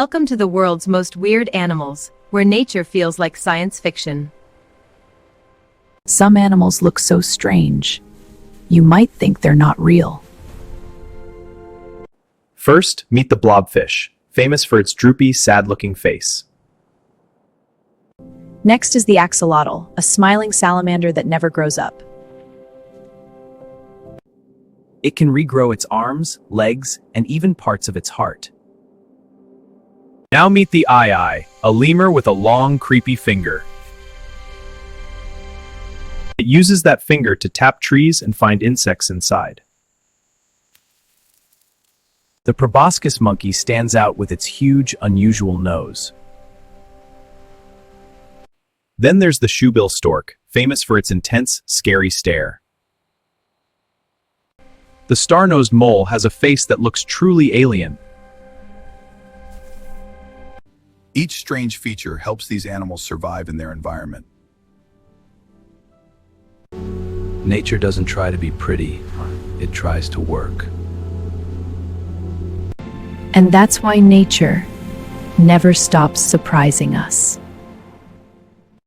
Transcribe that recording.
Welcome to the world's most weird animals, where nature feels like science fiction. Some animals look so strange. You might think they're not real. First, meet the blobfish, famous for its droopy, sad-looking face. Next is the axolotl, a smiling salamander that never grows up. It can regrow its arms, legs, and even parts of its heart. Now meet the eye, a lemur with a long, creepy finger. It uses that finger to tap trees and find insects inside. The proboscis monkey stands out with its huge, unusual nose. Then there's the shoebill stork, famous for its intense, scary stare. The star-nosed mole has a face that looks truly alien. Each strange feature helps these animals survive in their environment. Nature doesn't try to be pretty, it tries to work. And that's why nature never stops surprising us.